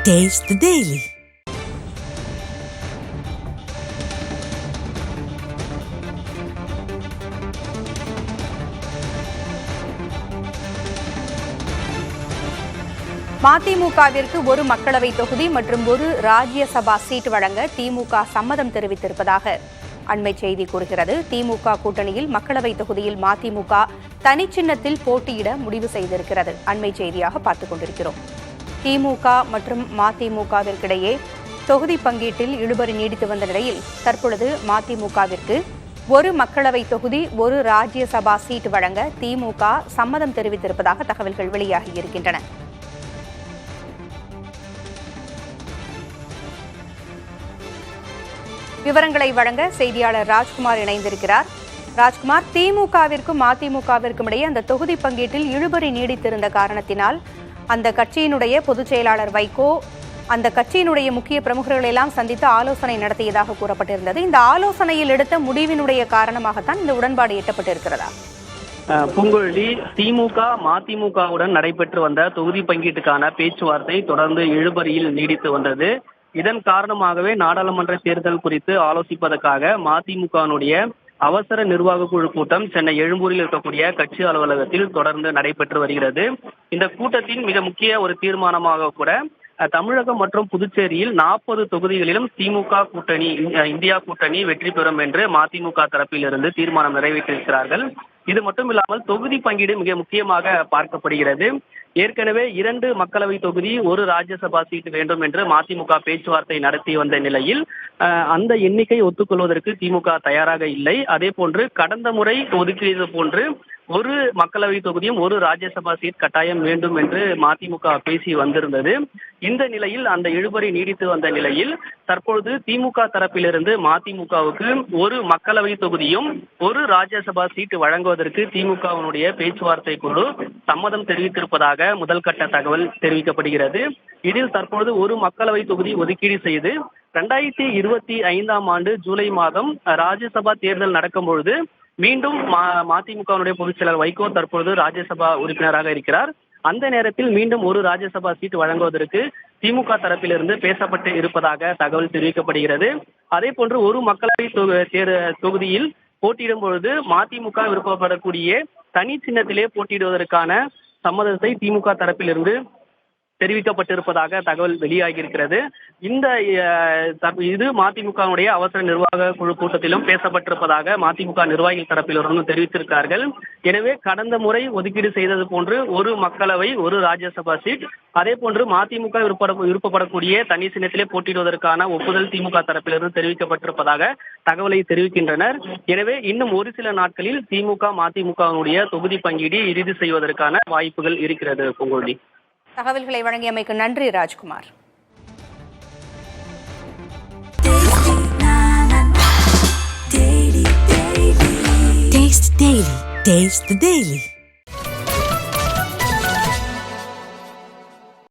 Taste the Daily. மதிமுகவிற்கு ஒரு மக்களவை தொகுதி மற்றும் ஒரு ராஜ்யசபா சீட் வழங்க திமுக சம்மதம் தெரிவித்திருப்பதாக அண்மை செய்தி கூறுகிறது. திமுக கூட்டணியில் மக்களவை தொகுதியில் மதிமுக தனிச்சின்னத்தில் போட்டியிட முடிவு செய்திருக்கிறது. அண்மை செய்தியாக பார்த்துக் கொண்டிருக்கிறோம். திமுக மற்றும் மதிமுகவிற்கிடையே தொகுதி பங்கீட்டில் இழுபறி நீடித்து வந்த நிலையில் தற்பொழுது மதிமுகவிற்கு ஒரு மக்களவை தொகுதி ஒரு ராஜ்யசபா சீட் வழங்க திமுக சம்மதம் தெரிவித்திருப்பதாக தகவல்கள் வெளியாகியிருக்கின்றன. விவரங்களை வழங்க செய்தியாளர் ராஜ்குமார் இணைந்திருக்கிறார். ராஜ்குமார், திமுகவிற்கும் மதிமுகவிற்கும் இடையே அந்த தொகுதி பங்கீட்டில் இழுபறி நீடித்திருந்த காரணத்தினால் அந்த கட்சியினுடைய பொதுச் செயலாளர் வைகோ அந்த கட்சியினுடைய முக்கிய பிரமுகர்களை எல்லாம் சந்தித்து ஆலோசனை நடத்தியதாக கூறப்பட்டிருந்தது. இந்த ஆலோசனையில் எடுத்த முடிவினுடைய காரணமாகத்தான் இந்த உடன்பாடு எட்டப்பட்டிருக்கிறதா? பூங்குழலி, திமுக மதிமுகவுடன் நடைபெற்று வந்த தொகுதி பங்கீட்டுக்கான பேச்சுவார்த்தை தொடர்ந்து இழுபறியில் நீடித்து வந்தது. இதன் காரணமாகவே நாடாளுமன்ற தேர்தல் குறித்து ஆலோசிப்பதற்காக மதிமுகவினுடைய அவசர நிர்வாக குழு கூட்டம் சென்னை எழும்பூரில் இருக்கக்கூடிய கட்சி அலுவலகத்தில் தொடர்ந்து நடைபெற்று வருகிறது. இந்த கூட்டத்தின் மிக முக்கிய ஒரு தீர்மானமாக கூட தமிழகம் மற்றும் புதுச்சேரியில் 40 தொகுதிகளிலும் திமுக கூட்டணி, இந்தியா கூட்டணி வெற்றி பெறும் என்று மதிமுக தரப்பில் இருந்து தீர்மானம் நிறைவேற்றியிருக்கிறார்கள். இது மட்டும் இல்லாமல் தொகுதி பங்கீடு மிக முக்கியமாக பார்க்கப்படுகிறது. ஏற்கனவே 2 மக்களவை தொகுதி ஒரு ராஜ்யசபா சீட் வேண்டும் என்று மதிமுக பேச்சுவார்த்தை நடத்தி வந்த நிலையில் அந்த எண்ணிக்கை ஒத்துக்கொள்வதற்கு திமுக தயாராக இல்லை. அதே போன்று கடந்த முறை ஒதுக்கியது போன்று ஒரு மக்களவை தொகுதியும் ஒரு ராஜ்யசபா சீட் கட்டாயம் வேண்டும் என்று மதிமுக பேசி வந்திருந்தது. இந்த நிலையில் அந்த இழுபறி நீடித்து வந்த நிலையில் தற்பொழுது திமுக தரப்பிலிருந்து மதிமுகவுக்கு ஒரு மக்களவை தொகுதியும் ஒரு ராஜ்யசபா சீட் வழங்குவதற்கு திமுகவினுடைய பேச்சுவார்த்தை குழு சம்மதம் தெரிவித்திருப்பதாக முதல் கட்ட தகவல் தெரிவிக்கப்படுகிறது. இதில் தற்பொழுது ஒரு மக்களவை தொகுதி ஒதுக்கீடு செய்து 2025ஆம் ஆண்டு ஜூலை மாதம் ராஜ்யசபா தேர்தல் நடக்கும் பொழுது மீண்டும் மதிமுகவினுடைய பொதுச் செயலாளர் வைகோ தற்பொழுது ராஜ்யசபா உறுப்பினராக இருக்கிறார். அந்த நேரத்தில் மீண்டும் ஒரு ராஜ்யசபா சீட் வழங்குவதற்கு திமுக தரப்பிலிருந்து பேசப்பட்டு இருப்பதாக தகவல் தெரிவிக்கப்படுகிறது. அதே போன்று ஒரு மக்களவை தொகுதியில் போட்டியிடும் பொழுது மதிமுக விருப்பப்படக்கூடிய தனி சின்னத்திலே போட்டியிடுவதற்கான சம்மதத்தை திமுக தரப்பிலிருந்து தெரிவிக்கப்பட்டிருப்பதாக தகவல் வெளியாகியிருக்கிறது. இது மதிமுகவுடைய அவசர நிர்வாக குழு கூட்டத்திலும் பேசப்பட்டிருப்பதாக மதிமுக நிர்வாகிகள் தரப்பிலிருந்து தெரிவித்திருக்கிறார்கள். எனவே கடந்த முறை ஒதுக்கீடு செய்தது போன்று ஒரு மக்களவை ஒரு ராஜ்யசபா சீட், அதே போன்று மதிமுக விருப்பப்படக்கூடிய தனி சின்னத்திலே போட்டியிடுவதற்கான ஒப்புதல் திமுக தரப்பிலிருந்து தெரிவிக்கப்பட்டிருப்பதாக தகவலை தெரிவிக்கின்றனர். எனவே இன்னும் ஒரு சில நாட்களில் திமுக மதிமுகவினுடைய தொகுதி பங்கீடு இறுதி செய்வதற்கான வாய்ப்புகள் இருக்கிறது. பொங்கோடி, தகவல்களை வழங்கியமைக்கு நன்றி Rajkumar. Taste the Daily. Taste the Daily.